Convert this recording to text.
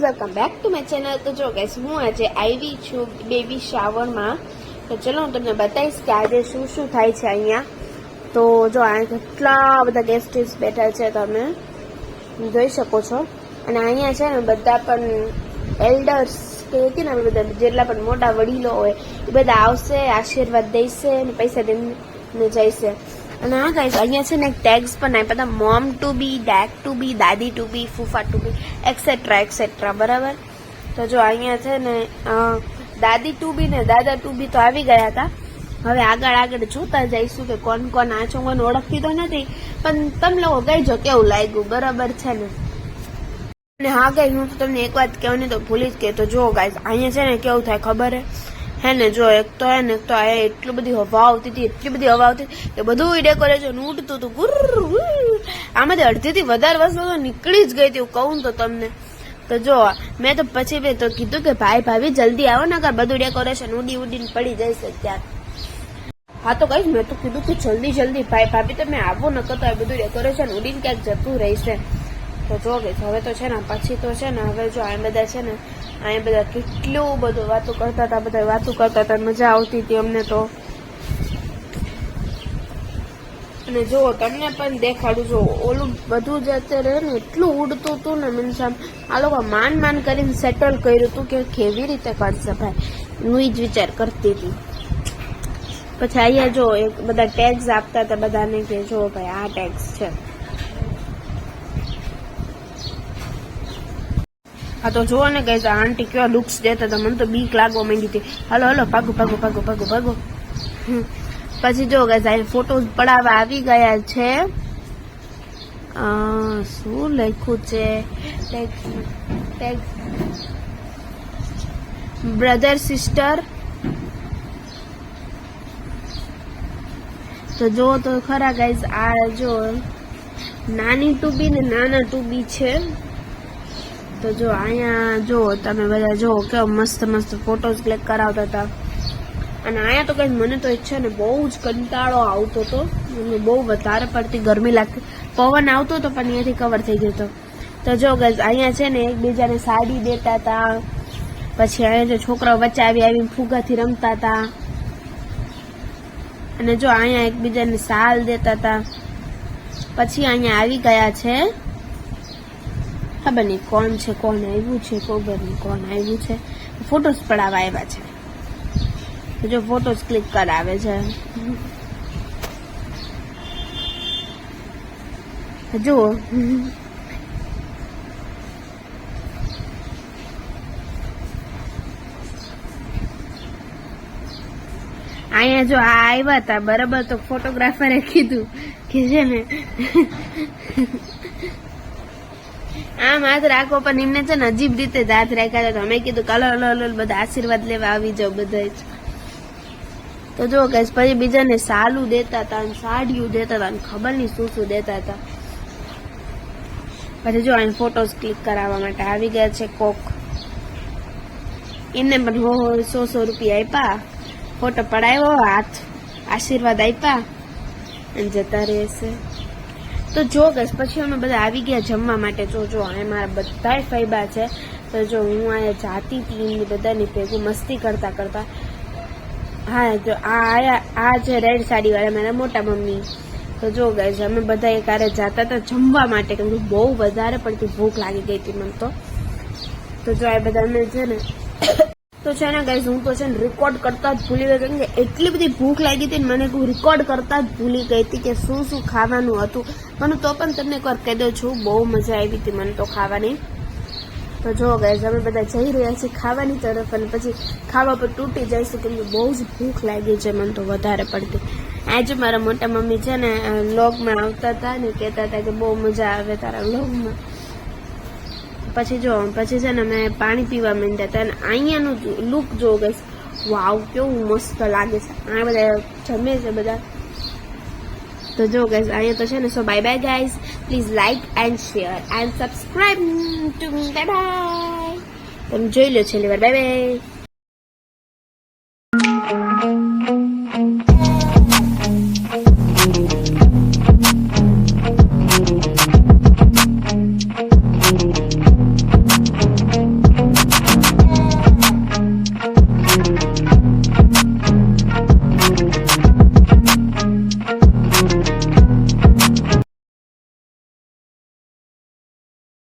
Welcome back to my channel. તો જો guys હું આજે આવી છું બેબી શાવરમાં। તો ચલો હું તમને બતાવીશ કે આજે શું શું થાય છે અહીંયા। તો જો અહીંયા કેટલા બધા ગેસ્ટીસ બેઠા છે, તમે જોઈ શકો છો। અને અહીંયા છે ને બધા પણ એલ્ડર્સ કે ને બધા જેટલા પણ મોટા વડીલો હોય એ બધા આવશે, આશીર્વાદ દેશે અને પૈસા દઈને જઈશે। અને હા ગાઈસ અહીંયા છે ને એક ટેગ્સ પણ આપ્યા હતા, મોમ ટુ બી, ડેડ ટુ બી, દાદી ટુ બી, ફૂફા ટુ બી, એક્સેટ્રા એક્સેટ્રા, બરાબર। તો જો અહીંયા છે ને દાદી ટુ બી ને દાદા ટુ બી તો આવી ગયા હતા। હવે આગળ જોતા જઈશું કે કોણ કોણ આ છો। કોણ ઓળખતી તો નથી, પણ તમે લોકો કહીજો કેવું લાગ્યું, બરાબર છે ને। અને હા ગાઈસ હું તો તમને એક વાત કહેવાની તો ભૂલી જ ગઈ। તો જો ગાઈસ અહીંયા છે ને કેવું થાય ખબર હે ને, જો એક તો અહીંયા એટલી બધી હવા આવતી હતી કે બધું ડેકોરેશન ઉડતું હતું ગુર। આમાંથી અડધીથી વધારે વસ્તુ તો નીકળી જ ગઈ હતી, કહું તો તમને। તો જો મેં તો પછી તો કીધું કે ભાઈ ભાભી જલ્દી આવો ને, બધું ડેકોરેશન ઉડીને પડી જશે ત્યાં। હા તો કહીશ મેં તો કીધું કે જલ્દી ભાઈ ભાભી તમે આવો ન કરતો આ બધું ડેકોરેશન ઉડીને ક્યાંક જતું રહેશે। તો જો ગઈ હવે તો છે ને પછી તો છે ને હવે જો આ બધા છે ને અહીંયા બધા કેટલું બધું વાતો કરતા હતા, મજા આવતી હતી અમને તો। અને જો તમને પણ દેખાડું, જો ઓલું બધું જ અત્યારે ને એટલું ઉડતું હતું ને, મીન્સ આમ આ લોકો માન કરીને સેટલ કર્યું હતું કે કેવી રીતે કરશે ભાઈ, હું જ વિચાર કરતી હતી। પછી અહીંયા જો એક બધા ટેગ્સ આપતા હતા બધાને કે જો ભાઈ આ ટેગ્સ છે। હા તો જુઓ ને ગાઈસ આંટી કેવા લુક્સ દેતા હતા, મને તો બીક લાગવા માંડી હતી। હાલો ભાગો। પછી જો ગાઈસ અહીં ફોટોઝ પડાવવા આવી ગયા છે। શું લખ્યું છે, બ્રધર સિસ્ટર। તો જો તો ખરા ગાઈસ આ જો નાની ટુબી ને નાના ટુબી છે। તો જો અહીંયા જો તમે બધા જો કેવા મસ્ત ફોટોઝ ક્લિક કરાવતા હતા। અને અહીંયા તો કઈ મને તો ઈચ્છા ને બહુ જ કંટાળો આવતો હતો, બહુ વધારે પડતી ગરમી લાગતી, પવન આવતો હતો પણ અહીંયાથી કવર થઈ ગયો હતો। તો જો ગાઈસ અહીંયા છે ને એકબીજાને સાડી દેતા હતા, પછી અહીંયા જો છોકરાઓ વચ્ચે આવીને ફુગાથી રમતા હતા। અને જો અહીંયા એકબીજાને શાલ દેતા હતા। પછી અહીંયા આવી ગયા છે, ખબર નહીં કોણ આવ્યું છે, ફોટોસ પડાવવા આવ્યા છે। જો ફોટોસ ક્લિક કરાવે છે, જુઓ। અહીંયા જો આ આવ્યા હતા બરાબર, તો ફોટોગ્રાફરે કીધું કે છે ને આમ હાથ રાખો, પણ એમને છે ને અજીબ રીતે જ હાથ રાખ્યા હતા। તો અમે કીધું કાલો બધા આશીર્વાદ લેવા આવી જાવ બધા જ। તો જો ગાઈસ પછી બીજાને સાલું દેતા હતા, સાડીઓ દેતા હતા, ખબર નહીં શું દેતા હતા। પછી જો અહીં ફોટોસ ક્લિક કરાવવા માટે આવી ગયા છે કોક, એમને પણ 100 રૂપિયા આપ્યા, ફોટો પડાવ્યો, હાથ આશીર્વાદ આપ્યા અને જતા રહેશે। તો જો ગઈશ પછી અમે બધા આવી ગયા જમવા માટે। જો અહીંયા મારા બધા ફાયબા છે। તો જો હું અહીંયા જાતી હતી બધાની ભેગું મસ્તી કરતા। હા જો આ છે રેડ સાડી વાળા મારા મોટા મમ્મી। તો જો ગઈશ અમે બધા એક હારે જાતા હતા જમવા માટે, કેમ કે બહુ વધારે પડતી ભૂખ લાગી ગઈ હતી મને તો જો આ બધા અમે છે ને તો છે ને ગાઈઝ હું તો છે ને રેકોર્ડ કરતા જ ભૂલી ગઈ, કેમ કે એટલી બધી ભૂખ લાગી હતી ને મને રેકોર્ડ કરતા જ ભૂલી ગઈ હતી કે શું ખાવાનું હતું મને। તો પણ તમને એકવાર કહી દઉં છું, બહુ મજા આવી હતી મને તો ખાવાની। તો જો ગાઈઝ અમે બધા જઈ રહ્યા છીએ ખાવાની તરફ, અને પછી ખાવા પર તૂટી જઈશું, કેમ કે બહુ જ ભૂખ લાગી છે મને તો વધારે પડતી। આજે મારા મોટા મમ્મી છે ને વ્લોગમાં આવતા હતા ને કહેતા હતા કે બહુ મજા આવે તારા વ્લોગમાં। પછી છે ને મેં પાણી પીવા માંડ્યા હતા, અને અહીંયાનું લુક જો ગઈશ, વાવ કેવું મસ્ત લાગે છે। આ બધા જમે છે બધા। તો જો ગઈશ અહીંયા તો છે ને so bye guys, please like and share and subscribe to me, bye તમે જોઈ લો છેલ્લી વાર, બાય।